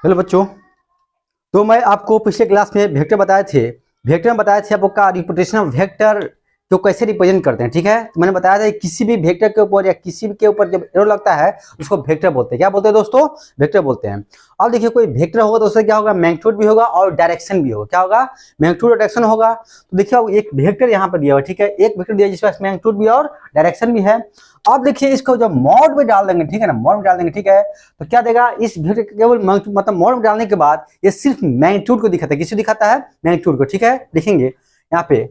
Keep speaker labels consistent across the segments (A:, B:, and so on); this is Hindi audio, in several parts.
A: हेलो बच्चों। तो मैं आपको पिछले क्लास में वेक्टर बताए थे। वेक्टर में बताया थे आपका रिप्रेजेंटेशन ऑफ वेक्टर को कैसे रिप्रेजेंट करते हैं। ठीक है, तो मैंने बताया था किसी भी वेक्टर के ऊपर या किसी के ऊपर जब एरो लगता है उसको वेक्टर बोलते हैं। क्या बोलते हैं दोस्तों? वेक्टर बोलते हैं। अब देखिए कोई वेक्टर होगा तो उससे क्या होगा, मैग्नीट्यूड भी होगा और डायरेक्शन भी होगा। क्या होगा? मैग्नीट्यूड और डायरेक्शन होगा। तो देखिए अब एक वेक्टर यहाँ पर दिया हुआ, ठीक है, एक वेक्टर दिया जिसमें मैग्नीट्यूड भी और डायरेक्शन भी है। अब देखिए इसको जब मॉड में डाल देंगे, ठीक है ना, मॉड में डाल देंगे, ठीक है, तो क्या देगा इस वेक्टर केवल मतलब मॉड में डालने के बाद ये सिर्फ मैग्नीट्यूड को दिखाता है। किसे दिखाता है? मैग्नीट्यूड को। ठीक है, लिखेंगे यहाँ पे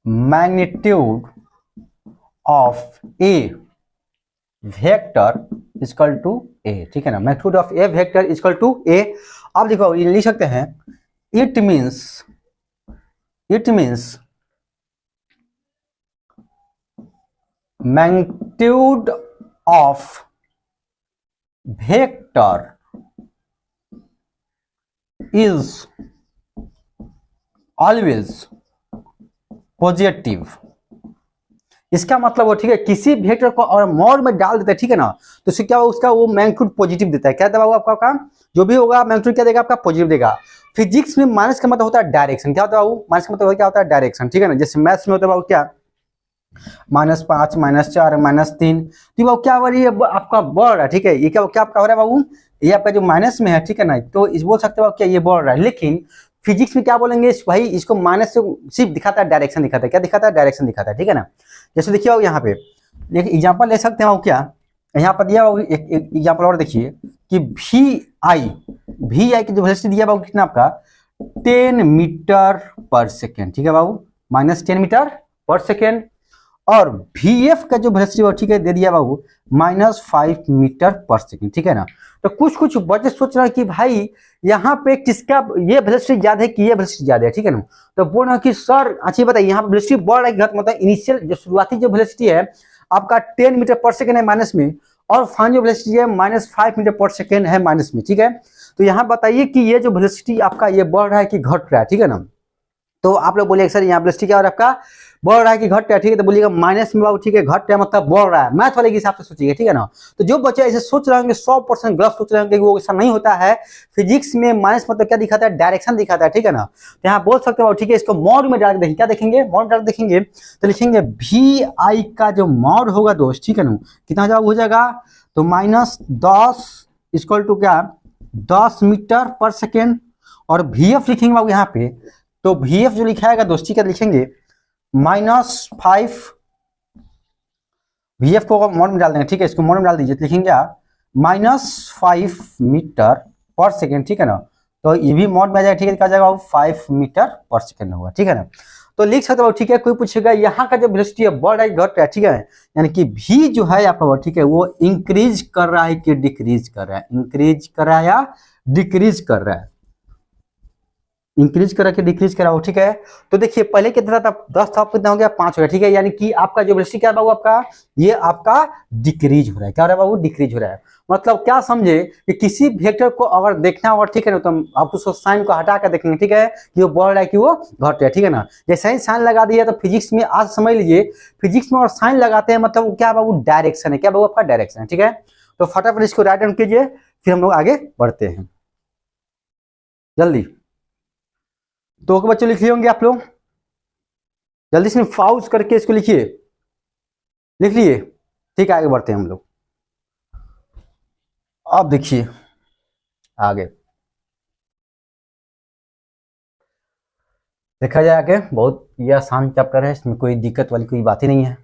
A: magnitude of A vector equal to A. ठीक है ना, magnitude of A vector equal to A. अब देखो ये लिख सकते हैं it means magnitude of vector is always positive। इसका मतलब वो, ठीक है, किसी वेक्टर को और मॉड में डाल देता है, ठीक है ना, तो उससे क्या होगा, उसका वो मैग्नीट्यूड पॉजिटिव देता है। क्या देगा आपका काम जो भी होगा मैग्नीट्यूड क्या देगा आपका? पॉजिटिव देगा। फिजिक्स में माइनस का मतलब होता है डायरेक्शन। क्या होता है बाबू? माइनस का मतलब क्या होता है? डायरेक्शन। ठीक है ना, जैसे मैथ्स में होता है बाबू क्या, -5 -4 -3, तो वो क्या हो रही है आपका बढ़ रहा है। ठीक है, ये क्या क्या आपका हो रहा है बाबू? ये आपका जो माइनस में है, ठीक है ना, तो इस बोल सकते हो क्या ये बढ़ रहा है। लेकिन फिजिक्स में क्या बोलेंगे भाई, इसको माइनस से सिर्फ दिखाता है, डायरेक्शन दिखाता है। क्या दिखाता है? डायरेक्शन दिखाता है। ठीक है ना, जैसे देखिए अब यहाँ पे एक एग्जाम्पल ले सकते हैं। वो क्या यहाँ पर दिया हुआ, एक एग्जाम्पल और देखिए कि वी आई की जो वेलोसिटी दिया बाबू कितना आपका 10 मीटर पर सेकेंड। ठीक है बाबू, -10 मीटर पर सेकेंड। और VF का जो वेलोसिटी, ठीक है, दे दिया बाबू -5 मीटर पर सेकेंड। ठीक है ना, तो कुछ बच्चे सोच रहे हैं कि भाई यहाँ पे किसका ये वेलोसिटी ज्यादा है कि ये वेलोसिटी ज्यादा है। ठीक है ना, तो बोल रहे हैं कि सर अच्छा बताइए यहाँ पे वेलोसिटी बढ़ रहा है घट, मतलब इनिशियल जो शुरुआती जो वेलोसिटी है आपका 10 मीटर पर सेकेंड है माइनस में, और फाइनल जो वेलोसिटी है -5 मीटर पर सेकेंड है माइनस में। ठीक है, तो यहाँ बताइए कि ये जो वेलोसिटी आपका ये बढ़ रहा है कि घट रहा है। ठीक है ना, तो आप लोग बोलिए सर यहाँ वेलोसिटी क्या हो रहा है आपका, बढ़ रहा है कि घट रहा है? ठीक है, तो बोलिएगा माइनस में बाबू, ठीक है, घट रहा है मतलब बढ़ रहा है। मैथ वाले के हिसाब से सोचिए। ठीक है ना, तो जो बच्चे ऐसे सोच रहे होंगे 100% गलत सोच रहे होंगे, वो ऐसा नहीं होता है। फिजिक्स में माइनस मतलब क्या दिखाता है? डायरेक्शन दिखाता है। ठीक है ना, तो यहाँ बोल सकते हो ठीक है, इसको मॉड में डाल देखेंगे। क्या देखेंगे? मॉड डाल देखेंगे तो लिखेंगे VI का जो मॉड होगा दोस्त, ठीक है ना, कितना हो जाएगा, तो -10 इक्वल टू क्या 10 मीटर पर सेकेंड। और VF लिखेंगे बाबू यहाँ पे, तो VF जो लिखाएगा दोस्त, ठीक है, लिखेंगे -5, VF को मॉड में डाल देंगे। ठीक है, इसको मॉड में डाल दीजिए, तो लिखेंगे -5 मीटर पर सेकेंड। ठीक है ना, तो ये भी मॉड में आ जाएगा। ठीक है, क्या जाएगा 5 मीटर पर सेकेंड होगा। ठीक है ना, तो लिख सकते हो। ठीक है, कोई पूछेगा यहाँ का जो वेलोसिटी है बढ़ रहा है घट रहा है, ठीक है, यानी कि V जो है आपका, ठीक है, वो इंक्रीज कर रहा है कि डिक्रीज कर रहा है? इंक्रीज कर रहा है या डिक्रीज कर रहा है? इंक्रीज करा के डिक्रीज करा हो। ठीक है, तो देखिए पहले कितना था 10 था, कितना हो गया 5 हो गया। ठीक है, यानी कि आपका जो वेलोसिटी क्या है बाबू आपका, ये आपका डिक्रीज हो रहा है। क्या हो रहा है बाबू? डिक्रीज हो रहा है। मतलब क्या समझे कि किसी वेक्टर को अगर देखना होगा, ठीक है ना, तो आप उसको साइन को हटा कर देखेंगे। ठीक है, कि वो बढ़ रहा है कि वो घट रहा है। ठीक है ना, जैसे ही साइन लगा दिया तो फिजिक्स में आज समझ लीजिए, फिजिक्स में और साइन लगाते हैं मतलब क्या बाबू? डायरेक्शन है। क्या बाबू? आपका डायरेक्शन है। ठीक है, तो फटाफट इसको राइट डाउन कीजिए, फिर हम लोग आगे बढ़ते हैं जल्दी। तो बच्चों लिख लिए होंगे आप लोग, जल्दी से पाउज करके इसको लिखिए। लिख लिए? ठीक है, आगे बढ़ते हैं हम लोग। अब देखिए आगे देखा जाए आगे, बहुत ये आसान चैप्टर है, इसमें कोई दिक्कत वाली कोई बात ही नहीं है।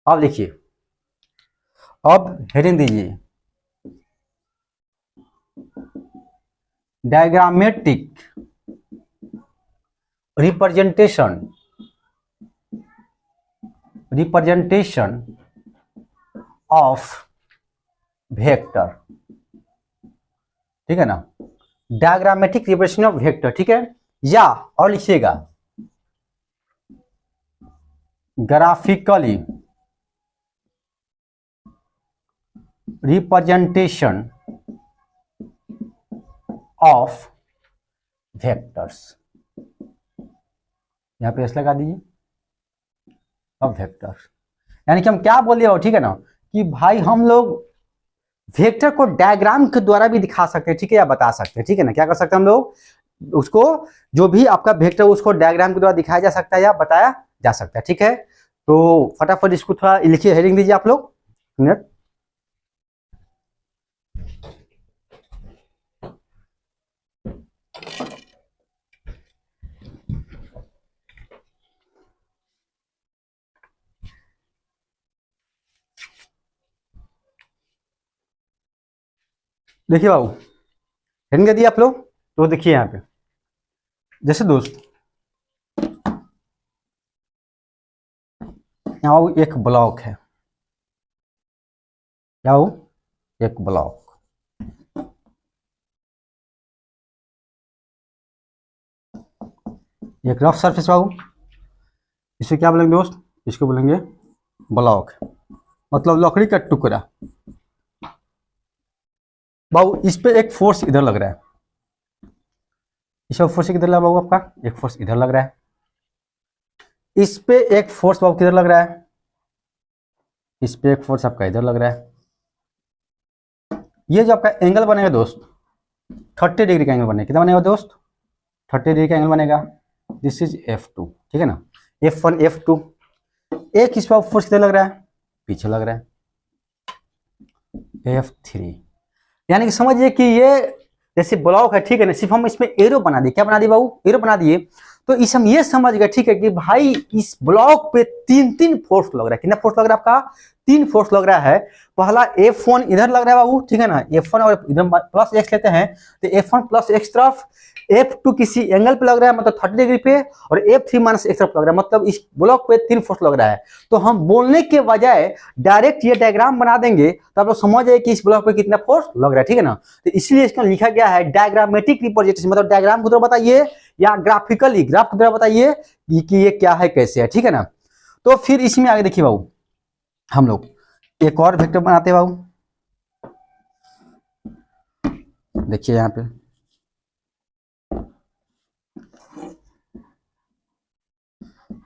A: अब लिखिए, अब हेडिंग दीजिए डायग्रामेटिक रिप्रेजेंटेशन ऑफ वेक्टर। ठीक है ना, डायग्रामेटिक रिप्रेजेंटेशन ऑफ वेक्टर। ठीक है, या और लिखिएगा ग्राफिकली रिप्रेजेंटेशन ऑफ वेक्टर्स। यहां पे एस लगा दीजिए, ऑफ वेक्टर्स, यानी कि हम क्या बोल रहे हो, ठीक है ना, कि भाई हम लोग वेक्टर को डायग्राम के द्वारा भी दिखा सकते हैं, ठीक है, या बता सकते हैं, ठीक है ना। क्या कर सकते हैं हम लोग, उसको जो भी आपका वेक्टर उसको डायग्राम के द्वारा दिखाया जा सकता है या बताया जा सकता है, ठीक है। तो फटाफट इसको थोड़ा लिखिए, हेडिंग दीजिए आप लोग। मिनट, देखिए बाबू, हेडिंग दे दिए आप लोग। तो देखिए यहाँ पे, जैसे दोस्त यहाँ एक ब्लॉक है, क्या हो, एक ब्लॉक, एक रफ सरफेस बाबू, इसे क्या बोलेंगे दोस्त, इसको बोलेंगे ब्लॉक, मतलब लकड़ी का टुकड़ा। बाबू इस पे एक फोर्स इधर लग रहा है, इस पे फोर्स किधर लग रहा है बाबू, आपका एक फोर्स इधर लग रहा है, इस पे एक फोर्स बाबू किधर लग रहा है, इस पे एक फोर्स आपका इधर लग रहा है। ये जो आपका एंगल बनेगा दोस्त 30 डिग्री का एंगल बनेगा, कितना बनेगा दोस्त, 30 डिग्री का एंगल बनेगा। दिस इज F2, ठीक है ना, F1 F2। एक इस पर फोर्स किधर लग रहा है, पीछे लग रहा है, F3। यानी कि समझिए कि ये जैसे ब्लॉक है, ठीक है ना, सिर्फ हम इसमें एरो बना दिए, क्या बना दिए बाबू, एरो बना दिए। तो इस हम ये समझ गए, ठीक है, कि भाई इस ब्लॉक पे तीन तीन फोर्स लग रहा है। कितना फोर्स लग रहा है आपका, तीन फोर्स लग रहा है। पहला F1 इधर लग रहा है बाबू, ठीक है ना, F1 और इधर प्लस एक्स लेते हैं, तो F1 प्लस एक्स तरफ, F2 किसी एंगल पे लग रहा है मतलब 30 डिग्री पे, और F3 माइनस एक्स तरफ लग रहा है, मतलब इस ब्लॉक पे तीन फोर्स लग रहा है। तो हम बोलने के बजाय डायरेक्ट ये डायग्राम बना देंगे तो आप लोग समझ जाए कि इस ब्लॉक पे कितना फोर्स लग रहा है, ठीक है ना। तो इसलिए इसका लिखा गया है डायग्रामेटिक रिप्रेजेंटेशन, मतलब डायग्राम को तो बताइए या ग्राफिकली, ग्राफ को तो बताइए कि ये क्या है, कैसे है, ठीक है ना। तो फिर इसमें आगे देखिए बाबू, हम लोग एक और वेक्टर बनाते हैं बाबू। देखिए यहाँ पे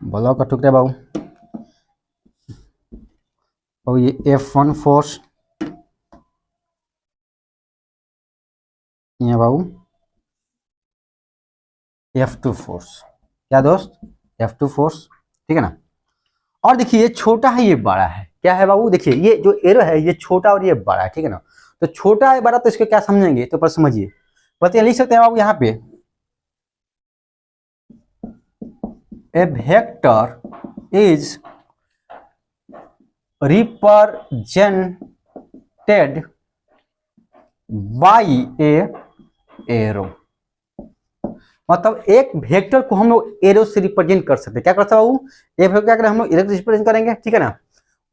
A: ब्लॉक का टुकड़ा बाबू, और ये F1 फोर्स, ये बाबू F2 फोर्स, क्या दोस्त, F2 फोर्स, ठीक है ना। और देखिए ये छोटा है ये बड़ा है, क्या है बाबू, देखिए ये जो एरो है ये छोटा और ये बड़ा है, ठीक है ना। तो छोटा है बड़ा, तो इसको क्या समझेंगे, तो पर समझिए, बताइए, लिख सकते हैं बाबू यहाँ पे, A vector is represented by a arrow. मतलब एक वेक्टर को हम लोग एरो से रिप्रेजेंट कर सकते हैं, क्या कर सकते हैं बाबू, एक वेक्टर क्या करें हम लोग एरो से रिप्रेजेंट करेंगे, ठीक है ना।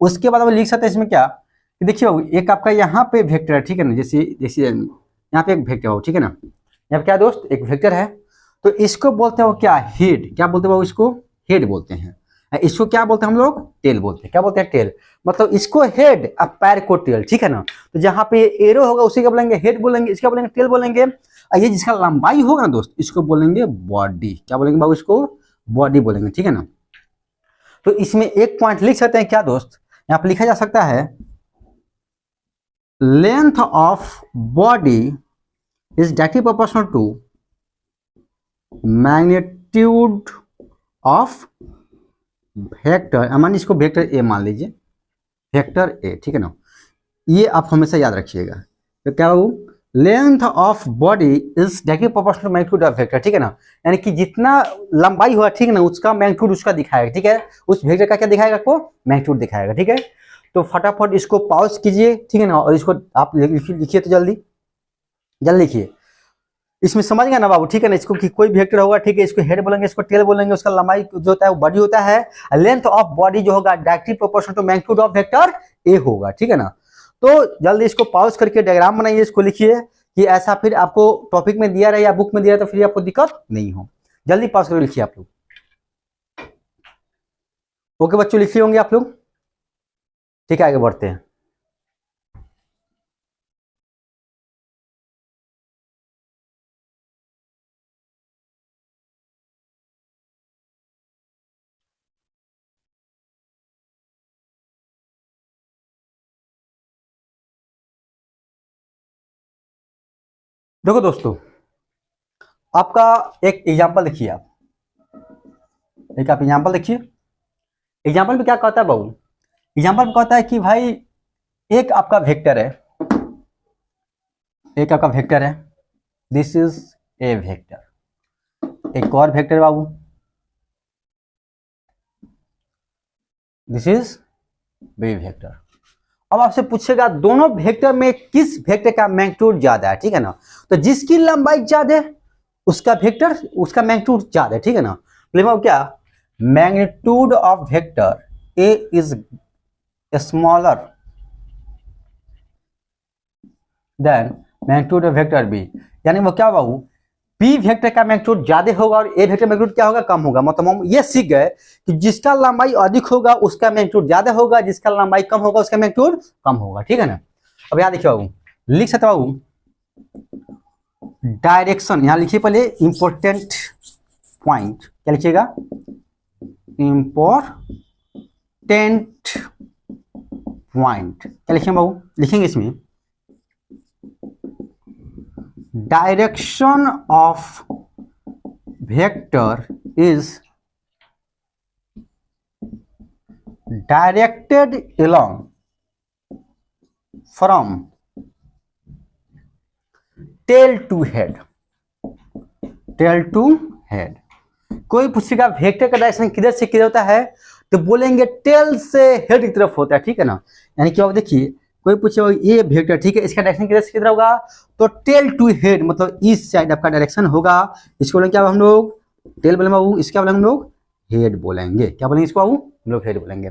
A: उसके बाद हम लिख सकते हैं इसमें क्या, कि देखिए बाबू एक आपका यहाँ पे वेक्टर है, ठीक है ना, जैसे जैसे यहाँ पे एक वेक्टर है, ठीक है ना, यहाँ पे क्या दोस्त एक वेक्टर है। तो इसको बोलते हैं वो क्या, हेड, क्या बोलते हैं बाबू, इसको हेड बोलते हैं। इसको क्या बोलते हैं हम लोग, टेल बोलते हैं, क्या बोलते हैं, टेल। मतलब इसको हेड और पैर को टेल, ठीक है ना। तो जहाँ पे एरो होगा उसी का बोलेंगे हेड बोलेंगे, इसका बोलेंगे टेल बोलेंगे। ये जिसका लंबाई होगा ना दोस्त, इसको बोलेंगे बॉडी, क्या बोलेंगे बाबू, इसको बॉडी बोलेंगे, ठीक है ना। तो इसमें एक पॉइंट लिख सकते हैं क्या दोस्त, यहाँ पे लिखा जा सकता है length of body is directly proportional to magnitude of vector, मान इसको वेक्टर ए मान लीजिए, वेक्टर ए, ठीक है ना। ये आप हमेशा याद रखिएगा। तो क्या बाबू, length of body is directly proportional to magnitude of vector, ठीक है ना। यानी कि जितना लंबाई हुआ, ठीक है ना, उसका मैग्नीट्यूड उसका दिखाएगा, ठीक है, उस वेक्टर का क्या दिखाएगा आपको, मैग्नीट्यूड दिखाएगा, ठीक है। तो फटाफट इसको पॉज कीजिए, ठीक है ना, और इसको आप लिखिए, तो जल्दी जल्दी लिखिए। इसमें समझ गया ना बाबू, ठीक है ना, इसको कि कोई वेक्टर होगा, ठीक है, इसको हेड बोलेंगे, इसको टेल बोलेंगे, उसका लंबाई जो होता है वो बॉडी होता है, लेंथ ऑफ बॉडी जो होगा directly proportional to magnitude of vector A होगा, ठीक है ना। तो जल्दी इसको पॉज करके डायग्राम बनाइए, इसको लिखिए, कि ऐसा फिर आपको टॉपिक में दिया रहे या बुक में दिया रहे तो फिर आपको दिक्कत नहीं हो। जल्दी पॉज करके लिखिए आप लोग। ओके बच्चों, लिखिए होंगे आप लोग, ठीक है, आगे बढ़ते हैं। देखो दोस्तों, आपका एक एग्जांपल देखिए, आप एग्जांपल देखिए। एग्जांपल में क्या कहता है बाबू, एग्जांपल में कहता है कि भाई एक आपका वेक्टर है, एक आपका वेक्टर है, दिस इज ए वेक्टर, एक और वेक्टर है बाबू, दिस इज बी वेक्टर। अब आपसे पूछेगा दोनों वेक्टर में किस वेक्टर का मैग्नीट्यूड ज्यादा है, ठीक है ना। तो जिसकी लंबाई ज्यादा है उसका वेक्टर, उसका मैग्नीट्यूड ज्यादा है, ठीक है ना। मतलब क्या, magnitude of vector A is smaller than magnitude of vector B. यानी वो क्या बाबू, बी वेक्टर का मैग्नीट्यूड ज्यादा होगा और ए वेक्टर मैग्नीट्यूड क्या होगा, कम होगा। मतलब हम ये सीख गए कि जिसका लंबाई अधिक होगा उसका मैग्नीट्यूड ज्यादा होगा, जिसका लंबाई कम होगा उसका मैग्नीट्यूड कम होगा, ठीक है ना। अब यहाँ देखिए बाबू, लिख सकते बाबू, डायरेक्शन, यहाँ लिखिए पहले इंपॉर्टेंट पॉइंट, क्या लिखिएगा, इंपॉर्टेंट पॉइंट, क्या लिखेंगे बाबू, लिखेंगे इसमें direction of vector is directed along from tail to head, tail to head। कोई पूछेगा वेक्टर का डायरेक्शन किधर से किधर होता है, तो बोलेंगे टेल से हेड की तरफ होता है, ठीक है ना। यानी कि आप देखिए, कोई पूछेगा ये वेक्टर, ठीक है, इसका डायरेक्शन किधर से किधर होगा, तो टेल टू हेड, मतलब इस साइड आपका डायरेक्शन होगा। इसको बोलेंगे क्या हम लोग, टेल बोलेंगे बाबू, इसका बोलेंगे हम लोग हेड बोलेंगे, क्या बोलेंगे इसको बाबू, हम लोग हेड बोलेंगे।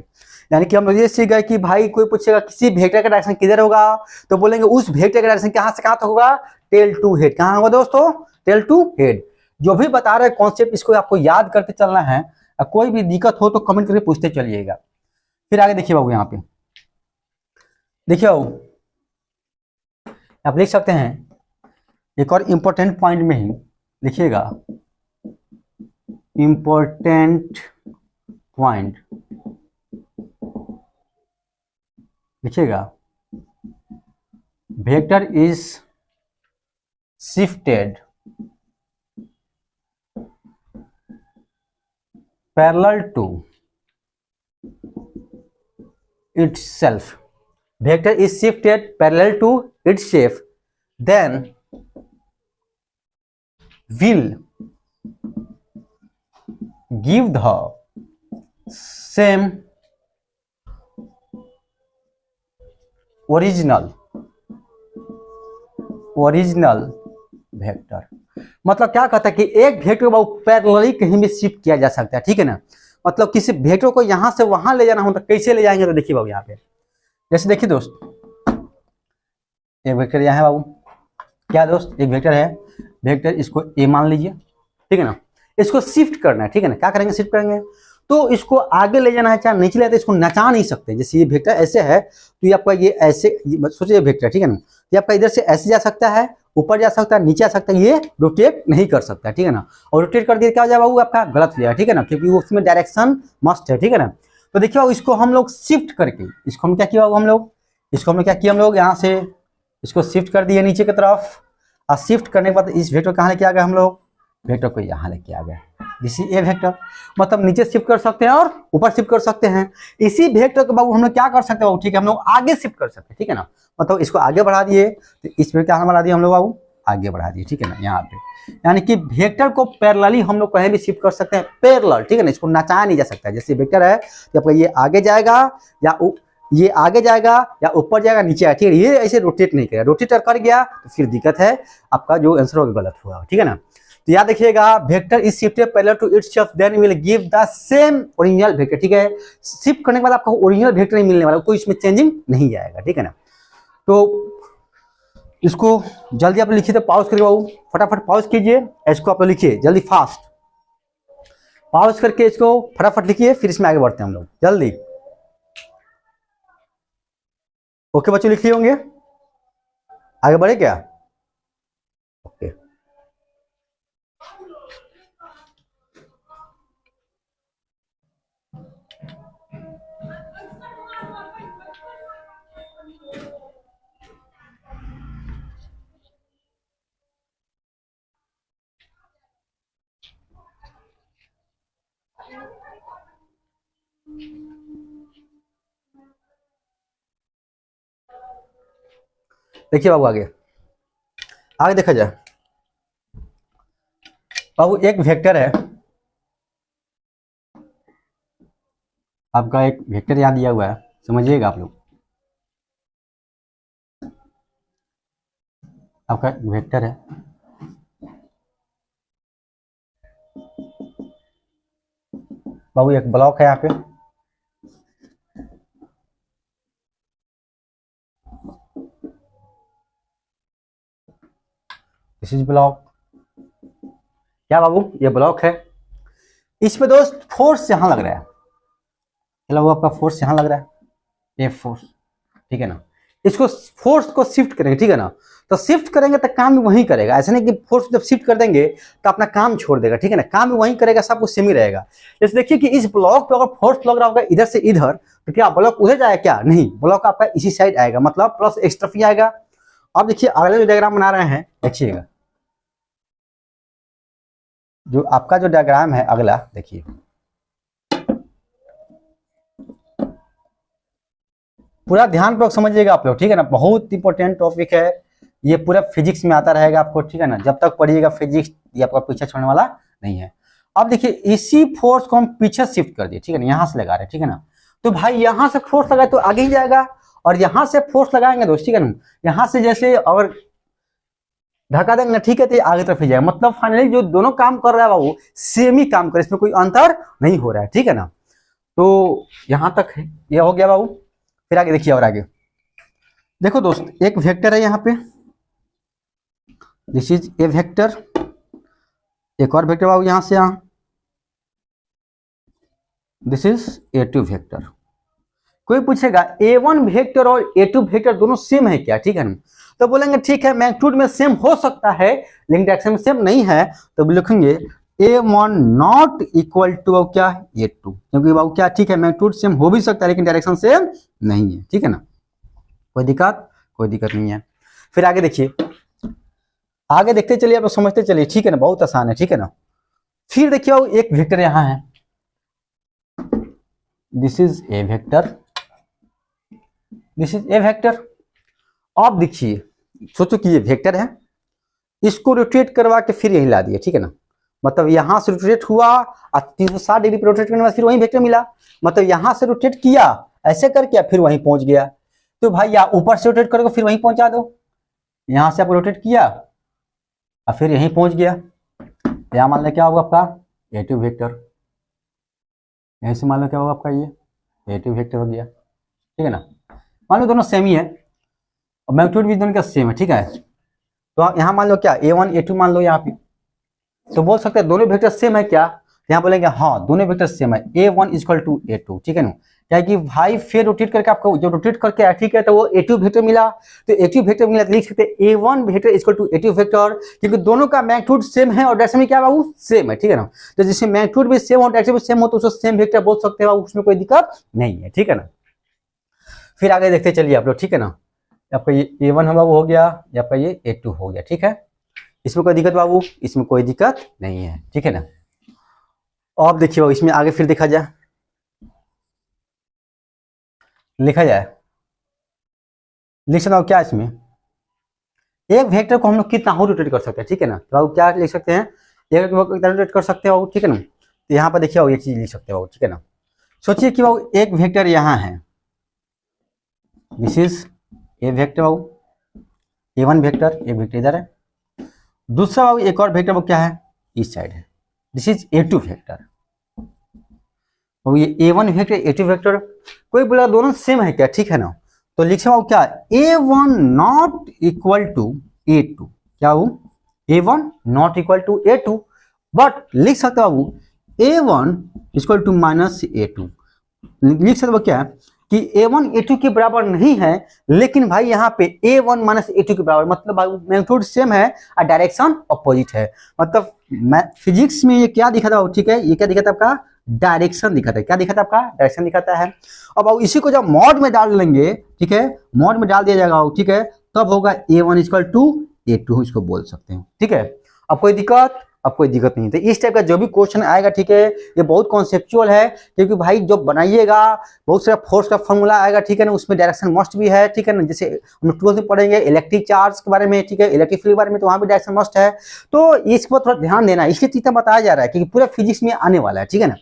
A: यानी कि हम लोग ये सीख गए कि भाई कोई पूछेगा किसी वेक्टर का डायरेक्शन किधर होगा, तो बोलेंगे उस वेक्टर का डायरेक्शन कहां से कहां तक होगा, टेल टू हेड। कहां होगा दोस्तों, टेल टू हेड। जो भी बता रहे कॉन्सेप्ट, इसको आपको याद करते चलना है। कोई भी दिक्कत हो तो कमेंट करके पूछते चलिएगा। फिर आगे देखिए बाबू, यहाँ पे देखिए बाबू, आप लिख सकते हैं एक और इंपॉर्टेंट पॉइंट में ही लिखिएगा, इंपॉर्टेंट पॉइंट लिखिएगा, vector is shifted parallel to itself, vector is shifted parallel to itself, then will give the same original vector. मतलब क्या कहता है कि एक वेक्टर को पैरेलली कहीं भी शिफ्ट किया जा सकता है, ठीक है ना। मतलब किसी वेक्टर को यहां से वहां ले जाना हो तो कैसे ले जाएंगे, तो देखिए बाबू यहाँ पे, जैसे देखिए दोस्त, एक वेक्टर यहाँ है बाबू, क्या दोस्त, एक वेक्टर है, वेक्टर इसको ए मान लीजिए, ठीक है ना। इसको शिफ्ट करना है, ठीक है ना। क्या करेंगे, शिफ्ट करेंगे, तो इसको आगे ले जाना है, चाहे नीचे ले जाते, इसको नचा नहीं सकते। जैसे ये वेक्टर ऐसे है तो ये आपका ये ऐसे, सोचिए वेक्टर, ठीक है ना, ये आपका इधर से ऐसे जा सकता है, ऊपर जा सकता है, नीचे आ सकता है, ये रोटेट नहीं कर सकता, ठीक है ना। और रोटेट कर दिया क्या हो जाएगा बाबू, आपका गलत हो जाएगा, ठीक है ना, क्योंकि उसमें डायरेक्शन मस्ट है, ठीक है ना। तो देखिए बाबू, इसको हम लोग शिफ्ट करके, इसको हम क्या किया बाबू, हम लोग इसको हमने क्या किया, हम लोग यहाँ से इसको शिफ्ट कर दिए नीचे की तरफ, और शिफ्ट करने के बाद इस वेक्टर कहाँ लेके आ गए हम लोग, वेक्टर को यहाँ लेके आ गए, दिस इज ए वेक्टर। मतलब नीचे शिफ्ट कर सकते हैं और ऊपर शिफ्ट कर सकते हैं। इसी वेक्टर को बाबू हम लोग क्या कर सकते हैं बाबू, ठीक है, हम लोग आगे शिफ्ट कर सकते हैं, ठीक है ना। मतलब इसको आगे बढ़ा दिए, तो इसमें क्या बढ़ा दिए हम लोग बाबू, आगे बढ़ा दिए, ठीक है ना, यहाँ पे। यानी कि वेक्टर को पैरेलली हम लोग कहीं भी शिफ्ट कर सकते हैं, पैरेलल, ठीक है ना। इसको नचाया नहीं जा सकता। जैसे वेक्टर है तो आपका ये आगे जाएगा या ये आगे जाएगा या ऊपर जाएगा, नीचे आएगा, ठीक है। ये ऐसे रोटेट नहीं करेगा, रोटेट कर गया तो फिर दिक्कत है, आपका जो आंसर होगा गलत होगा, ठीक है ना। तो याद रखिएगा, vector is shifted parallel to itself then will give the same original vector, ठीक है। शिफ्ट करने के बाद आपको ओरिजिनल वेक्टर नहीं मिलने वाला, कोई इसमें चेंजिंग नहीं आएगा, ठीक है ना। तो इसको जल्दी आप लिखिए, तो पॉज करके बाबू फटाफट पॉज कीजिए, इसको आप लिखिए जल्दी, फास्ट पॉज करके इसको फटाफट लिखिए, फिर इसमें आगे बढ़ते हैं हम लोग जल्दी। ओके बच्चों, लिख लिए होंगे, आगे बढ़े क्या, ओके। देखिए बाबू आगे आगे देखा जाए बाबू, एक वेक्टर है आपका, एक वेक्टर यहाँ दिया हुआ है, समझिएगा आप लोग। आपका वेक्टर है, बाबू एक ब्लॉक है यहाँ पे, दिस इज ब्लॉक। क्या बाबू, ये ब्लॉक है, इसमें दोस्त फोर्स यहां लग रहा है, चलो वो आपका फोर्स यहां लग रहा है, ये फोर्स, ठीक है ना। इसको फोर्स को शिफ्ट करेंगे, ठीक है ना, तो शिफ्ट करेंगे तो काम भी वहीं करेगा, ऐसा नहीं कि फोर्स जब शिफ्ट कर देंगे तो अपना काम छोड़ देगा, ठीक है ना, काम भी वहीं करेगा, सब कुछ सेम ही रहेगा। जैसे देखिए कि इस ब्लॉक पे अगर फोर्स लग रहा होगा इधर से इधर, तो क्या ब्लॉक उधर जाएगा? क्या नहीं, ब्लॉक आपका इसी साइड आएगा, मतलब प्लस एक्स तरफ ही आएगा। अब देखिए अगले जो डायग्राम बना रहे हैं, देखिएगा जो आपका जो डायग्राम है अगला, देखिए पूरा ध्यान पूर्वक समझिएगा आप लोग, ठीक है ना, बहुत इंपॉर्टेंट टॉपिक है ये, पूरा फिजिक्स में आता रहेगा आपको, ठीक है ना, जब तक पढ़िएगा फिजिक्स ये आपका पीछे छोड़ने वाला नहीं है। अब देखिए इसी फोर्स को हम पीछे शिफ्ट कर दिए, ठीक है ना, यहां से लगा रहे हैं, ठीक है ना, तो भाई यहां से फोर्स लगाए तो आगे ही जाएगा, और यहां से फोर्स लगाएंगे दोस्त, ठीक है ना, यहां से जैसे अगर धक्का देंगे ना, ठीक है, तो आगे तरफ ही जाएगा, मतलब फाइनली जो दोनों काम कर रहा है बाबू सेम ही काम कर रहा है, इसमें कोई अंतर नहीं हो रहा है, ठीक है ना। तो यहां तक है, ये हो गया बाबू। फिर आगे देखिए, और आगे देखो दोस्त, एक वेक्टर है यहाँ पे, दिस इज ए वेक्टर, एक और वेक्टर बाबू यहां से यहां, दिस इज A2 वेक्टर। कोई पूछेगा A1 वेक्टर और A2 वेक्टर दोनों सेम है क्या, ठीक है ना, तो बोलेंगे ठीक है मैग्नीट्यूड में सेम हो सकता है लेकिन डायरेक्शन में सेम नहीं है, तो लिखेंगे A1 नॉट इक्वल टू क्या A2, क्योंकि बाबू क्या, ठीक है मैग्नीट्यूड सेम हो भी सकता है लेकिन डायरेक्शन सेम नहीं है, ठीक है ना, कोई दिक्कत नहीं है। फिर आगे देखिए, आगे देखते चलिए आप समझते चलिए, ठीक है ना, बहुत आसान है, ठीक है ना। फिर देखिए बाबू एक वेक्टर यहां है, this is A vector, this is A vector. अब देखिए सोचो कि ये वेक्टर है, इसको रोटेट करवा के फिर यही ला दिए, ठीक है ना, मतलब यहां से रोटेट हुआ और 360 डिग्री पर रोटेट करने के बाद फिर वही वेक्टर मिला, मतलब यहां से रोटेट किया ऐसे करके फिर वहीं पहुंच गया, तो भाई या ऊपर से रोटेट करके फिर वहीं पहुंचा दो, यहां से आप रोटेट किया और फिर यहीं पहुंच गया, यहां मान लो क्या होगा आपका A2 वेक्टर, यहीं से मान लो क्या होगा आपका ये A2 वेक्टर हो गया, ठीक है ना। मान लो दोनों सेम ही है और मैग्नीट्यूड भी दोनों का सेम है, ठीक है, तो आप यहाँ मान लो क्या A1 A2 मान लो यहाँ पे, तो बोल सकते हैं दोनों वेक्टर सेम है क्या, यहाँ बोलेंगे हाँ दोनों वेक्टर सेम है, A1 इक्वल टू A2, ठीक है ना, क्या कि भाई फिर रोटेट करके आपको जो रोटेट करके आया, ठीक है, तो वो A2 वेक्टर मिला, तो A2 वेक्टर मिला तो लिख सकते हैं A1 vector equal to A2 vector, क्योंकि दोनों का मैग्नीट्यूड सेम है और डायरेक्शन भी क्या बाबू सेम है, ठीक है ना, तो जिससे मैग्नीट्यूड भी सेम और डायरेक्शन भी सेम हो तो उसको सेम वेक्टर बोल सकते हैं, उसमें कोई दिक्कत नहीं है, ठीक है ना। फिर आगे देखते चलिए आप लोग, ठीक है ना, आपका ये A1 हम बाबू हो गया, आपका ये A2 हो गया, ठीक है, इसमें कोई दिक्कत बाबू, इसमें कोई दिक्कत नहीं है, ठीक है ना। अब देखिए बाबू इसमें आगे फिर देखा जाए, लिखा जाए, लिख सकता हूँ क्या, इसमें एक वेक्टर को हम लोग कितना हो रोटेट कर सकते हैं, ठीक है ना, तो बाबू क्या लिख सकते हैं, एक रोटेट कर सकते हो, ठीक है ना, तो यहाँ पर देखिए बाबू ये चीज लिख सकते हो, ठीक है ना। सोचिए कि बाबू एक वेक्टर यहाँ है, this is A vector Babu, A1 vector, एक वेक्टर इधर है, दूसरा बाबू एक और वेक्टर वो क्या है इस साइड है, दिस इज A2 वेक्टर, ये A1 वेक्टर A2 वेक्टर, कोई बोला दोनों सेम है क्या, ठीक है ना, तो लिख सकते हो क्या A1 not equal to A2, क्या वो A1 not equal to A2, but लिख सकते हो बाबू A1 equal to minus A2, लिख सकते हो क्या कि A1 A2 के बराबर नहीं है, लेकिन भाई यहाँ पे A1 माइनस A2 के बराबर, मतलब मैग्नीट्यूड सेम है और डायरेक्शन अपोजिट है, मतलब फिजिक्स में ये क्या दिखा था, ठीक है, ये क्या दिखा था आपका डायरेक्शन दिखा था, क्या दिखा था आपका डायरेक्शन दिखाता है। अब इसी को जब मॉड में डाल लेंगे, ठीक है, मॉड में डाल दिया जाएगा, ठीक है, तब होगा A1 इक्वल टू A2, इसको बोल सकते हैं, ठीक है। अब कोई दिक्कत अब कोई दिक्कत नहीं। तो इस टाइप का जो भी क्वेश्चन आएगा, ठीक है, ये बहुत कॉन्सेप्चुअल है, क्योंकि भाई जो बनाइएगा बहुत सारा फोर्स का फॉर्मूला आएगा, ठीक है ना, उसमें डायरेक्शन मस्ट भी है, ठीक है ना। जैसे हम 12th में पढ़ेंगे इलेक्ट्रिक चार्ज के बारे में, ठीक है, इलेक्ट्रिक फील्ड के बारे में, तो वहाँ भी डायरेक्शन मस्ट है। तो इस पर थोड़ा ध्यान देना, इसलिए चीजें बताया जा रहा है क्योंकि पूरा फिजिक्स में आने वाला है, ठीक है ना।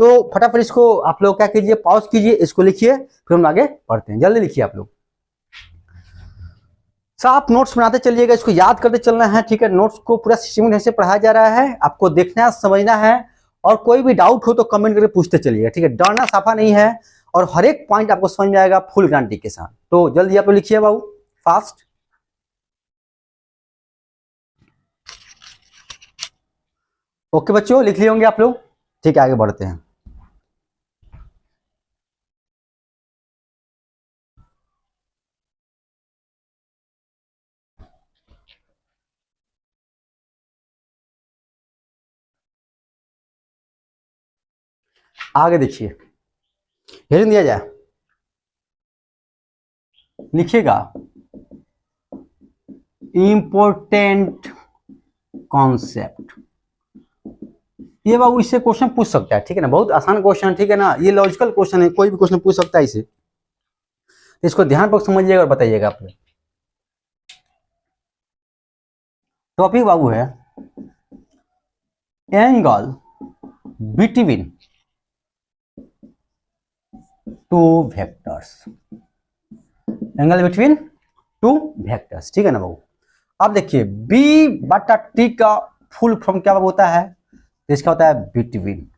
A: तो फटाफट इसको आप लोग क्या कीजिए, पॉज कीजिए, इसको लिखिए, फिर हम आगे पढ़ते हैं। जल्दी लिखिए आप लोग। आप नोट्स बनाते चलिएगा, इसको याद करते चलना है, ठीक है। नोट्स को पूरा सिस्टम से पढ़ाया जा रहा है, आपको देखना है, समझना है, और कोई भी डाउट हो तो कमेंट करके पूछते चलिएगा, ठीक है। डरना साफा नहीं है, और हर एक पॉइंट आपको समझ में आएगा फुल गारंटी के साथ। तो जल्दी आप लोग लिखिए बाबू, फास्ट। ओके बच्चों, लिख लिए होंगे आप लोग, ठीक है, आगे बढ़ते हैं। आगे देखिए, हेडिंग दिया जाए, लिखिएगा इंपॉर्टेंट कॉन्सेप्ट। ये बाबू इससे क्वेश्चन पूछ सकता है, ठीक है ना, बहुत आसान क्वेश्चन है, ठीक है ना, ये लॉजिकल क्वेश्चन है, कोई भी क्वेश्चन पूछ सकता है इसे। इसको ध्यानपूर्वक समझिएगा और बताइएगा आप। टॉपिक बाबू है angle between two vectors, angle between two vectors, ठीक है ना बाबू। अब देखिए बी बटा टी का फुल फॉर्म क्या होता है, तो इसका होता है बिटवीन।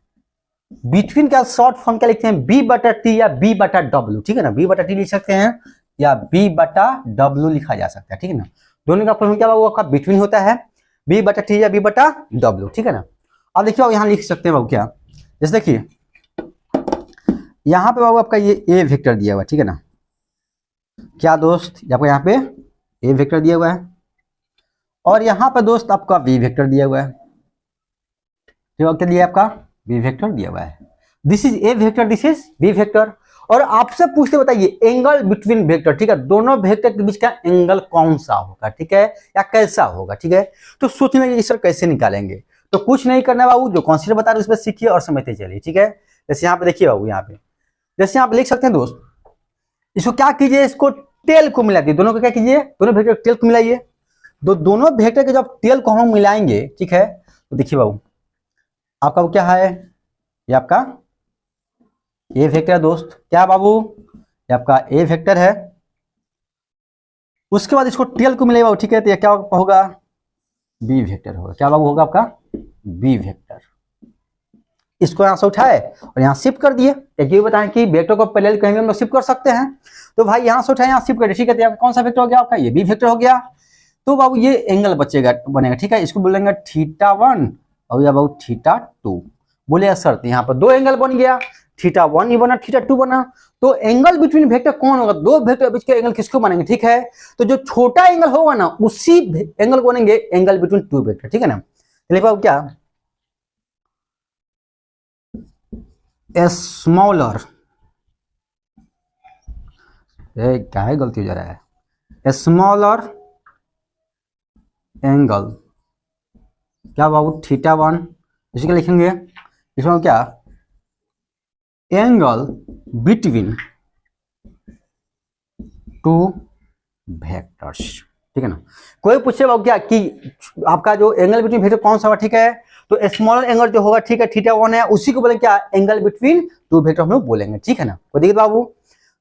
A: बिटवीन का शॉर्ट फॉर्म क्या लिखते हैं, बी बटा टी या बी बटा डब्ल्यू, ठीक है ना। बी बटा टी लिख सकते हैं या बी बटा डब्ल्यू लिखा जा सकता है, ठीक है ना। दोनों का फॉर्म क्या बाबू, आपका बिटवीन होता है, बी बटा टी या बी बटा डब्ल्यू, ठीक है ना। अब देखिए यहाँ लिख सकते हैं बाबू क्या, जैसे देखिए यहाँ पे बाबू आपका ये ए वेक्टर दिया हुआ है, ठीक है ना। क्या दोस्त, आपको यहाँ पे ए वेक्टर दिया हुआ है, और यहाँ पे दोस्त आपका बी वेक्टर दिया हुआ है, क्या दिया आपका बी वेक्टर दिया हुआ है। This is A vector, this is B vector. और आपसे पूछते बताइए एंगल बिटवीन वेक्टर, ठीक है, दोनों वेक्टर के बीच का एंगल कौन सा होगा, ठीक है, या कैसा होगा, ठीक है। तो सोचने लगे सर कैसे निकालेंगे, तो कुछ नहीं करना बाबू, जो कॉन्सेप्ट बता रहे उस पर सीखिए और समझते चलिए, ठीक है। जैसे यहाँ पे देखिए बाबू, यहाँ पे जैसे आप लिख सकते हैं दोस्त, इसको क्या कीजिए, इसको टेल को मिला दिए, दोनों को क्या कीजिए, दोनों वेक्टर टेल को मिलाइए। दोनों वेक्टर के जब टेल को हम मिलाएंगे, ठीक है, तो देखिए बाबू आपका क्या है, ये आपका ए वेक्टर है दोस्त, क्या बाबू, ये आपका ए वेक्टर है। उसके बाद इसको टेल को मिलेगा, ठीक है, तो ये क्या होगा, बी वेक्टर होगा, क्या बाबू होगा आपका बी वेक्टर। इसको यहां से उठाए और यहां शिफ्ट कर दिए, एक ये बताएं कि वेक्टर को पैरेलल कहीं भी हम लोग शिफ्ट कर सकते हैं, तो भाई यहां से उठाए यहां शिफ्ट कर दिए, ठीक है। कौन सा वेक्टर हो गया आपका, ये बी वेक्टर हो गया। तो बाबू ये एंगल बनेगा, ठीक है, इसको बोलेंगे θ1 और या बाबू θ2 बोले सर। यहाँ पर दो एंगल बन गया, θ1 ही बना, θ2 बना। तो एंगल बिटवीन वेक्टर कौन होगा, दो वेक्टर बीच के एंगल किसको बनेंगे, ठीक है। तो जो छोटा एंगल होगा ना उसी एंगल को बनेंगे एंगल बिटवीन टू वेक्टर, ठीक है ना। चलिए बाबू क्या स्मॉलर, क्या है गलती हो जा रहा है, स्मॉलर एंगल क्या बाबू θ1, इसी का लिखेंगे, इसमें क्या एंगल बिटवीन टू वेक्टर्स, ठीक है ना। कोई पूछे बाबू क्या कि आपका जो एंगल बिटवीन वेक्टर कौन सा होगा, ठीक है, तो स्मॉलर एंगल जो होगा, ठीक है, θ1 है, उसी को बोलेंगे क्या एंगल बिटवीन टू वेक्टर हम लोग बोलेंगे, ठीक है ना। कोई दिक्कत बाबू,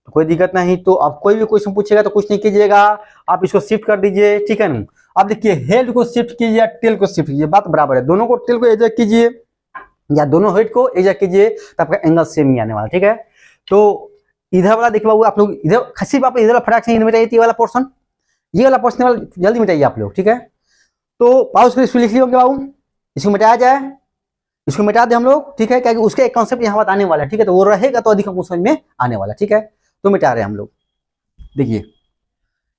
A: तो कोई दिक्कत नहीं। तो आप कोई भी क्वेश्चन पूछेगा तो कुछ नहीं कीजिएगा, आप इसको शिफ्ट कर दीजिए, ठीक है ना। अब देखिए हेड को शिफ्ट कीजिए या टेल को शिफ्ट कीजिए, बात बराबर है, दोनों को टेल को एडजस्ट कीजिए या दोनों हेड को एडजस्ट कीजिए, तो आपका एंगल सेम ही आने वाला, ठीक है। तो इधर वाला देखिए बाबू, आप लोग इधर खसी आप इधर फटाक से मिटाइए, ये वाला पोर्शन, ये वाला पोर्शन वाला जल्दी मिटाइए आप लोग, ठीक है। तो पाउस इसको लिख लिए होंगे बाबू, इसको मिटाया जाए, इसको मिटा दे हम लोग, ठीक है, क्योंकि उसका एक कॉन्सेप्ट यहाँ बात आने वाला है, ठीक है, तो वो रहेगा तो अधिक समझ में आने वाला, ठीक है। तो मिटा रहे हैं हम लोग, देखिए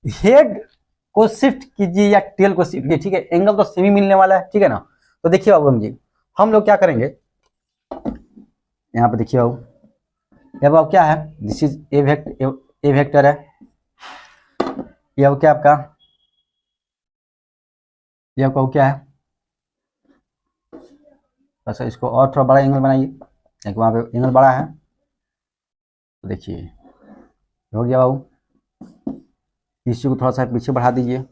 A: हेड को शिफ्ट कीजिए या टेल को शिफ्ट कीजिए, ठीक है, एंगल तो सेम ही मिलने वाला है, ठीक है ना। तो देखिए बाबू जी हम लोग क्या करेंगे, यहाँ पे देखिए बाबू, ये बाबू क्या है, दिस इज ए वेक्टर है, ये क्या आपका, ये आपका क्या है बस इसको और थोड़ा बड़ा एंगल बनाइए, क्योंकि वहाँ पे एंगल बड़ा है। तो देखिए हो गया बाबू, इसी को थोड़ा सा पीछे बढ़ा दीजिए।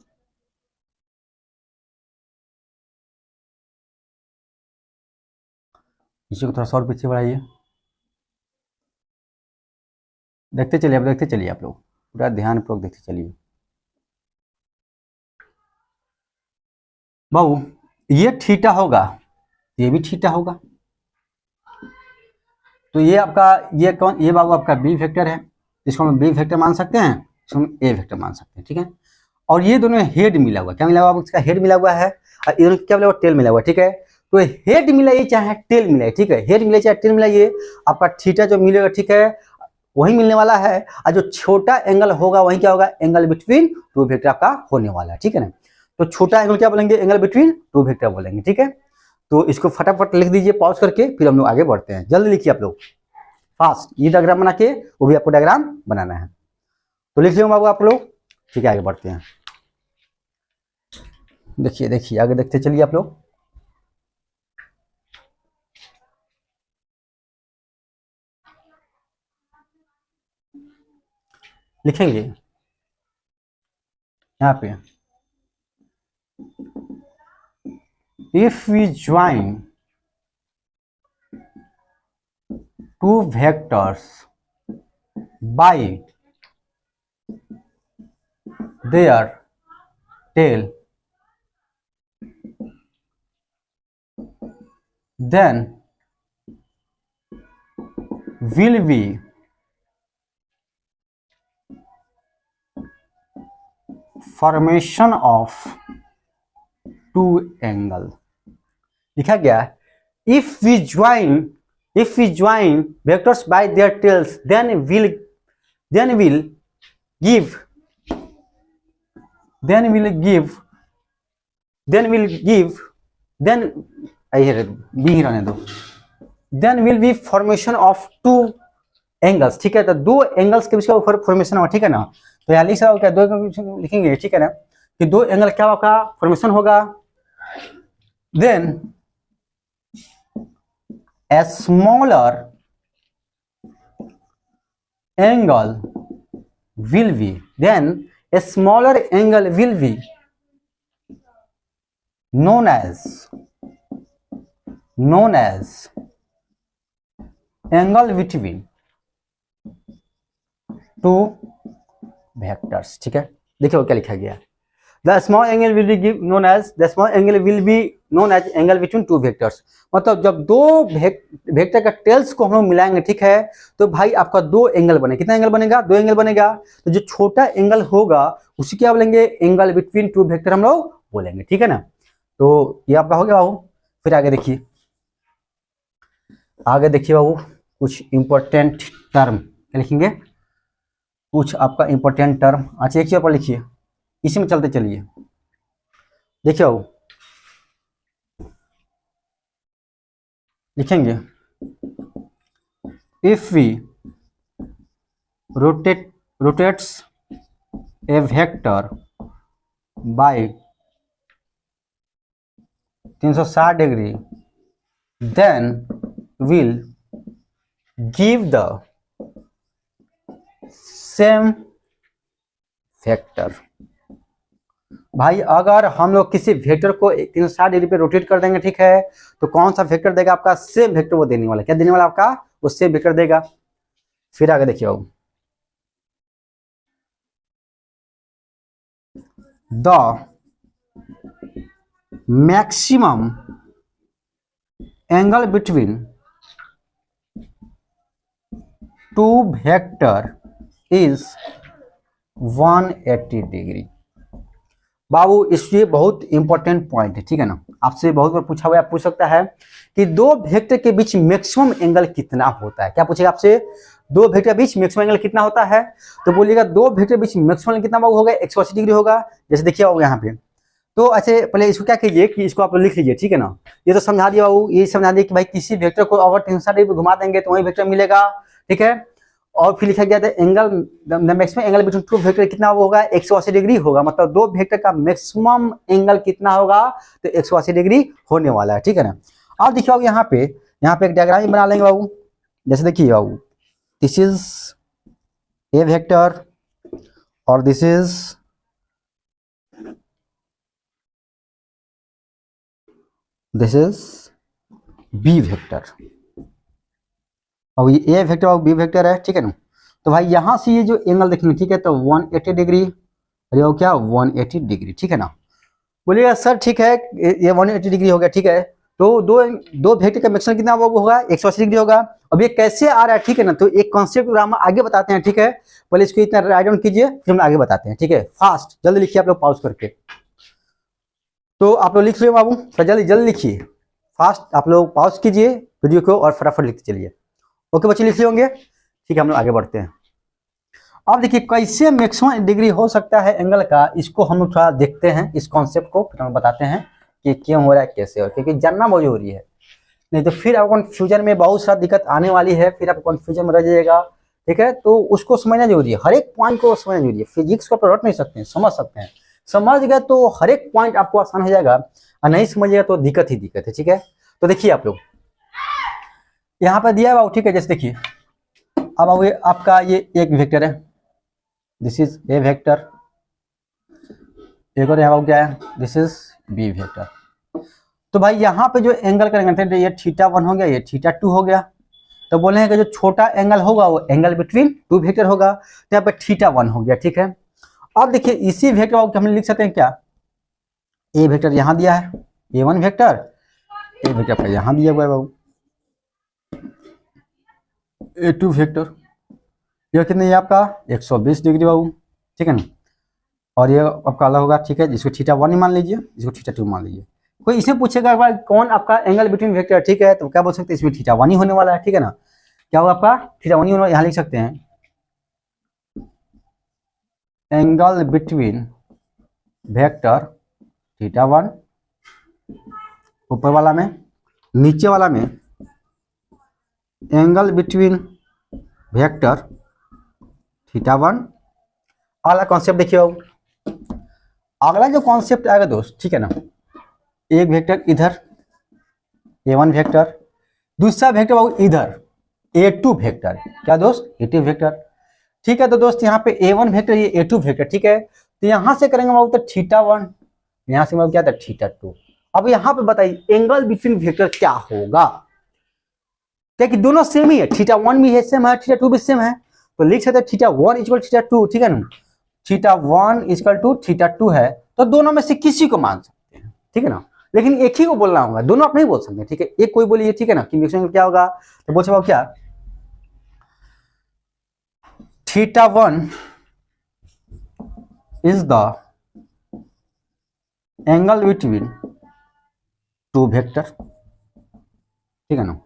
A: इसी को थोड़ा सा और पीछे बढ़ाइए। देखते चलिए आप, देखते चलिए आप लोग, पूरा ध्यान पूर्वक देखते चलिए। बाबू ये थीटा होगा, ये भी थीटा होगा, तो ये आपका ये कौन, ये बाबू आपका बी वेक्टर है, इसको हम बी वेक्टर मान सकते हैं, इसको हम ए वेक्टर मान सकते हैं, ठीक है। और ये दोनों हेड मिला हुआ, क्या मिला हुआ, इसका हेड मिला हुआ है, और ये दोनों क्या मिला हुआ, टेल मिला हुआ, ठीक है। तो हेड मिला ये चाहे टेल मिला, ठीक है, हेड मिला चाहे टेल मिला, ये आपका थीटा जो मिलेगा, ठीक है, वही मिलने वाला है। और जो छोटा एंगल होगा वही क्या होगा, एंगल बिटवीन टू वेक्टर आपका होने वाला है, ठीक है ना। तो छोटा एंगल क्या बोलेंगे, एंगल बिटवीन टू वेक्टर बोलेंगे, ठीक है। तो इसको फटाफट लिख दीजिए पॉज करके, फिर हम लोग आगे बढ़ते हैं। जल्दी लिखिए आप लोग फास्ट, ये डायग्राम बना के वो भी आपको डायग्राम बनाना है, तो लिख लियो बाबू आप लोग, ठीक है। आगे बढ़ते हैं, देखिए देखिए आगे देखते चलिए आप लोग। लिखेंगे यहाँ पे, if we join two vectors by their tail, then will be formation of two angle। लिखा गया if we join vectors by their tails, then will give B रहने दो, then will be formation of two angles, ठीक है। तो दो एंगल्स के बीच का फॉर्मेशन होगा, ठीक है ना। तो यहाँ लिख सकते हो क्या, दो लिखेंगे, ठीक है ना, कि दो एंगल क्या होगा, फॉर्मेशन होगा। then a smaller angle will be known as angle between two vectors, ठीक है। देखिए क्या लिखा गया, the small angle will be known as angle between two vectors। मतलब जब दो वेक्टर का टेल्स को हम लोग मिलाएंगे, ठीक है, तो भाई आपका दो एंगल बनेगा। कितना एंगल बनेगा, दो एंगल बनेगा। तो जो छोटा एंगल होगा उसी क्या बोलेंगे, एंगल बिटवीन टू वेक्टर हम लोग बोलेंगे, ठीक है ना। तो ये आपका हो गया बाबू। फिर आगे देखिए, बाबू कुछ इंपॉर्टेंट टर्म क्या लिखेंगे, कुछ आपका इंपॉर्टेंट टर्म। अच्छा एक चीज पर लिखिए, इसी में चलते चलिए। देखिए बाबू लिखेंगे, if we rotates a vector by 360 degree, then will give the same vector. भाई अगर हम लोग किसी वेक्टर को 360 डिग्री पे रोटेट कर देंगे, ठीक है, तो कौन सा वेक्टर देगा, आपका सेम वेक्टर वो देने वाला। क्या देने वाला आपका, वो सेम वेक्टर देगा। फिर आगे देखिए बाबू, the maximum angle between two vector is 180 degree. बाबू इसलिए बहुत इंपॉर्टेंट पॉइंट है, ठीक है ना। आपसे बहुत बार पूछा हुआ, आप पूछ सकता है कि दो वेक्टर के बीच मैक्सिमम एंगल कितना होता है। क्या पूछेगा आपसे, दो वेक्टर के बीच मैक्सिमम एंगल कितना होता है। तो बोलिएगा दो वेक्टर के बीच मैक्सिमम कितना बाबू होगा, 180 डिग्री होगा। जैसे देखिए बाबू यहाँ पे, तो अच्छे पहले इसको क्या कीजिए कि इसको आप लिख लीजिए, ठीक है ना। ये तो समझा दिया बाबू, ये समझा दिया कि भाई किसी वेक्टर को अगर 360 डिग्री घुमा देंगे तो वही वेक्टर मिलेगा, ठीक है। और फिर लिखा गया था angle, maximum angle between two vector कितना होगा, 180 डिग्री होगा। मतलब दो वेक्टर का मैक्सिमम एंगल कितना होगा, तो 180 डिग्री होने वाला है, ठीक है ना। आप देखिए बाबू यहाँ पे एक डायग्राम ही बना लेंगे बाबू। जैसे देखिए बाबू, दिस इज ए वेक्टर और दिस इज बी वेक्टर। और ये ए वेक्टर और बी वेक्टर है, ठीक है ना। तो भाई यहाँ से ये जो एंगल देखेंगे, ठीक है, तो 180 डिग्री और ये क्या 180 डिग्री, ठीक है ना। बोलिएगा सर ठीक है ये 180 डिग्री हो गया, ठीक है, तो दो वेक्टर का मैक्सिमम कितना होगा 180 डिग्री होगा। अब ये कैसे आ रहा है, ठीक है ना, तो एक कॉन्सेप्ट हम आगे बताते हैं, ठीक है। पहले इसको इतना राइट डाउन कीजिए, फिर हम आगे बताते हैं, ठीक है। फास्ट जल्दी लिखिए आप लोग पॉज करके। तो आप लोग लिख लीजिए बाबू, जल्दी जल्दी लिखिए, फास्ट आप लोग पॉज कीजिए वीडियो को और फटाफट लिखते चलिए। ओके बच्चे लिख लिए होंगे, ठीक है, हम लोग आगे बढ़ते हैं। अब देखिए कैसे मैक्सिमम डिग्री हो सकता है एंगल का, इसको हम लोग थोड़ा देखते हैं, इस कॉन्सेप्ट को फिर हम बताते हैं कि क्यों हो रहा है, कैसे हो, क्योंकि जानना बहुत जरूरी है, नहीं तो फिर आपको कन्फ्यूजन में बहुत सारा दिक्कत आने वाली है, फिर आप कन्फ्यूजन में रह जाइएगा, ठीक है। तो उसको समझना जरूरी है, हर एक पॉइंट को समझना जरूरी है। फिजिक्स को आप रट नहीं सकते हैं, समझ सकते हैं, समझ गए तो हर एक पॉइंट आपको आसान हो जाएगा, और नहीं समझिएगा तो दिक्कत ही दिक्कत है, ठीक है। तो देखिए आप लोग यहाँ पर दिया है, ठीक है, जैसे देखिए अब आपका ये एक वेक्टर है, दिस इज ए वेक्टर, एक और यहाँ क्या है, दिस इज बी वेक्टर। तो भाई यहाँ पे जो एंगल करेंगे तो ये θ1 हो गया, ये θ2 हो गया। तो बोले हैं कि जो छोटा एंगल होगा वो एंगल बिटवीन टू वेक्टर होगा, तो यहाँ पे θ1 हो गया, ठीक है। अब देखिए इसी वेक्टर को हम लिख सकते हैं क्या, ए वेक्टर यहाँ दिया है, A1 वेक्टर, ए वेक्टर पर यहाँ दिया हुआ है बाबू A2 वेक्टर, ये कितने ये आपका 120 डिग्री बाबू, ठीक है ना। और ये आपका अलग होगा, ठीक है, जिसको θ1 ही मान लीजिए, जिसको θ2 मान लीजिए। कोई इसमें पूछेगा भाई कौन आपका एंगल बिटवीन वेक्टर, ठीक है, तो क्या बोल सकते हैं, इसमें θ1 ही होने वाला है, ठीक है ना। क्या होगा आपका θ1 ही होने वाला, यहाँ लिख सकते हैं एंगल बिटवीन वेक्टर θ1, ऊपर वाला में, नीचे वाला में एंगल बिटवीन वेक्टर θ1। अगला कॉन्सेप्ट देखिए बाबू, अगला जो कॉन्सेप्ट आएगा दोस्त, ठीक है ना, एक वेक्टर इधर A1 वेक्टर, दूसरा वेक्टर बाबू इधर A2 वेक्टर, क्या दोस्त A2 वेक्टर, ठीक है। तो दोस्त यहाँ पे A1 वेक्टर, ये A2 वेक्टर, ठीक है। तो यहाँ से करेंगे बाबू तो θ1, यहाँ से बाबू क्या था θ2। अब यहाँ पे बताइए एंगल बिटवीन वेक्टर क्या होगा, क्या कि दोनों सेम ही है, θ1 भी है सेम है, θ2 भी सेम है, तो लिख सकते हैं θ1 इक्वल θ2, ठीक है ना। θ1 इक्वल टू θ2 है, तो दोनों में से किसी को मान सकते हैं, ठीक है ना, लेकिन एक ही को बोलना होगा, दोनों आप नहीं बोल सकते, ठीक है। एक कोई बोलिए, ठीक है ना, कि मैक्सिमम क्या होगा, तो बोल सकते क्या θ1 is the angle between two vector, ठीक है ना,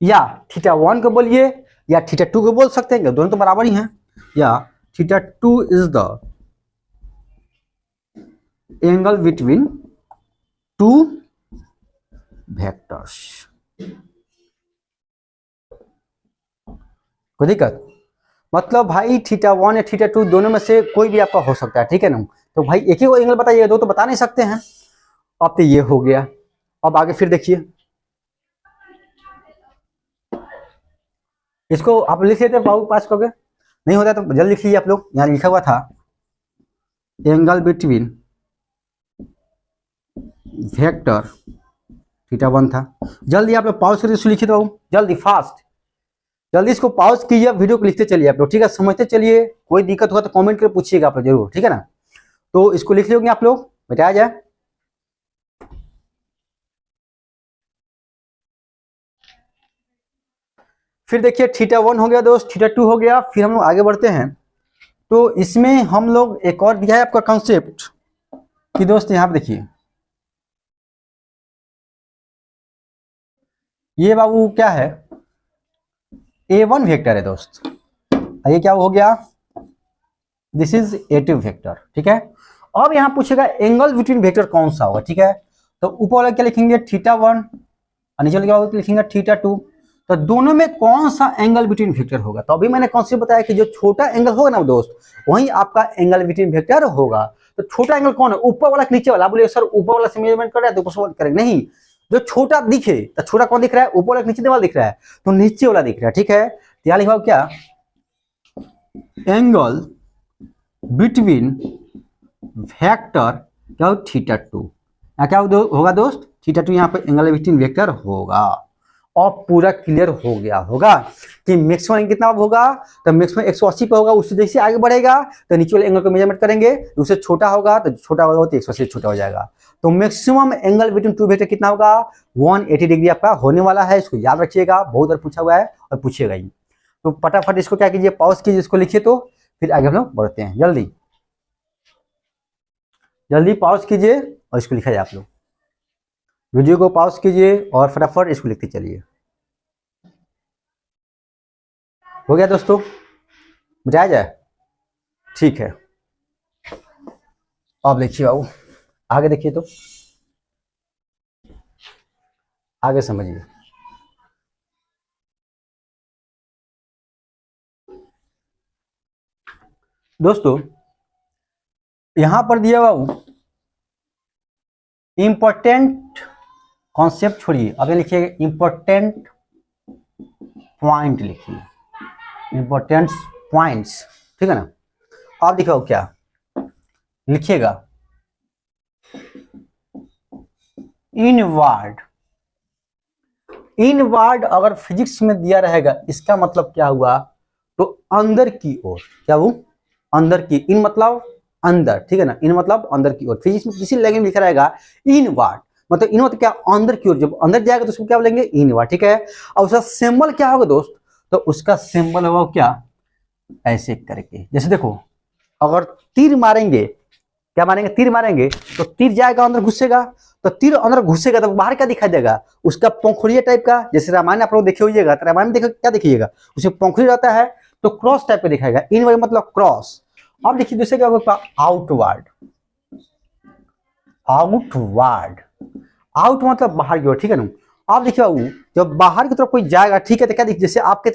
A: या θ1 को बोलिए या θ2 को बोल सकते हैं, दोनों तो बराबर ही हैं, या θ2 is the angle between two vectors. कोई दिक्कत, मतलब भाई θ1 या θ2 दोनों में से कोई भी आपका हो सकता है, ठीक है ना। तो भाई एक ही को एंगल बताइए, दो तो बता नहीं सकते हैं। अब तो ये हो गया, अब आगे फिर देखिए, इसको आप लिख लेते बाबू पास करके, नहीं होता तो जल्द लिख लीजिए आप लोग। यहाँ लिखा हुआ था एंगल बिटवीन वेक्टर θ1 था, जल्दी आप लोग पॉज करके लिखिए तो जल्दी फास्ट, जल्दी इसको पॉज कीजिए, वीडियो को लिखते चलिए आप लोग, ठीक है, समझते चलिए। कोई दिक्कत होगा तो कमेंट करके पूछिएगा आप लोग जरूर, ठीक है ना। तो इसको लिख लोगे आप लोग, बताया जाए। फिर देखिए θ1 हो गया दोस्त, θ2 हो गया, फिर हम लोग आगे बढ़ते हैं। तो इसमें हम लोग एक और दिया है आपका कॉन्सेप्ट कि दोस्त यहाँ पे देखिए, ये बाबू क्या है A1 वेक्टर है दोस्त, ये क्या हो गया, दिस इज A2 वेक्टर, ठीक है। अब यहाँ पूछेगा एंगल बिटवीन वेक्टर कौन सा होगा, ठीक है। तो ऊपर वाला क्या लिखेंगे θ1 और नीचे वाला लिखेंगे θ2, तो दोनों में कौन सा एंगल बिटवीन वेक्टर होगा। तो अभी मैंने कॉन्सेप्ट बताया कि जो छोटा एंगल होगा ना दोस्त, वही आपका एंगल बिटवीन वेक्टर होगा। तो छोटा एंगल कौन है, ऊपर वाला नीचे वाला। बोले सर ऊपर वाला से मेजरमेंट कर रहा है तो ऊपर से करेंगे, नहीं, जो छोटा दिखे, तो छोटा कौन दिख रहा है, ऊपर वाला नीचे वाला दिख रहा है, तो नीचे वाला दिख रहा है, ठीक है। तो यहाँ लिखा क्या, एंगल बिटवीन वेक्टर क्या हो θ2, क्या होगा दोस्त, θ2 यहाँ पे एंगल बिटवीन वेक्टर होगा। और पूरा क्लियर हो गया होगा कि मैक्सिमम कितना होगा, तो मैक्सिमम 180 पे होगा, उससे जैसे आगे बढ़ेगा तो नीचे वाले एंगल को मेजरमेंट करेंगे, उससे छोटा होगा तो छोटा होगा तो 180 छोटा हो जाएगा। तो maximum angle between two vector कितना होगा, 180 डिग्री आपका होने वाला है, इसको याद रखिएगा, बहुत बार पूछा हुआ है और पूछिएगा ही। तो फटाफट इसको क्या कीजिए, पॉज कीजिए, इसको लिखिए, तो फिर आगे हम लोग बढ़ते हैं। जल्दी जल्दी पॉज कीजिए और इसको लिखा जाए, आप लोग वीडियो को पॉज कीजिए और फटाफट इसको लिखते चलिए। हो गया दोस्तों, मिटाया जाए, ठीक है। अब देखिए बाबू, आगे देखिए, तो आगे समझिए। दोस्तों यहां पर दिया बाबू इंपॉर्टेंट कॉन्सेप्ट छोड़िए, अब लिखिए इंपॉर्टेंट पॉइंट, लिखिए इंपॉर्टेंट पॉइंट्स, ठीक है ना। आप दिखाओ क्या लिखिएगा, इनवर्ड। इनवर्ड अगर फिजिक्स में दिया रहेगा, इसका मतलब क्या हुआ, तो अंदर की ओर, क्या वो अंदर की, इन मतलब अंदर, ठीक है ना, इन मतलब अंदर की ओर। फिजिक्स में किसी लैंग्वेज में लिखा रहेगा इनवर्ड, मतलब इन मतलब क्या, अंदर की ओर, जब अंदर जाएगा तो उसको क्या बोलेंगे, इनवर्ड, ठीक है। और उसका सिंबल क्या होगा दोस्त, तो उसका सिंबल होगा क्या, ऐसे करके, जैसे देखो अगर तीर मारेंगे, क्या मारेंगे, तीर मारेंगे तो तीर जाएगा अंदर घुसेगा, तो तीर अंदर घुसेगा तो बाहर क्या दिखाई देगा, उसका पंखुड़िया टाइप का, जैसे रामायण आप लोग देखे होइएगा, तो रामायण देखो क्या देखिएगा, उसमें पंखुड़ी रहता है तो क्रॉस टाइप का दिखाएगा, इनवर्ड मतलब क्रॉस। अब देखिए दूसरे क्या होगा, आउटवर्ड। आउटवर्ड, आउट मतलब बाहर की ओर, ठीक है ना। आप देखिए बाबू, जब बाहर की तरफ कोई जाएगा, ठीक है, तो क्या देखिए, जैसे आपके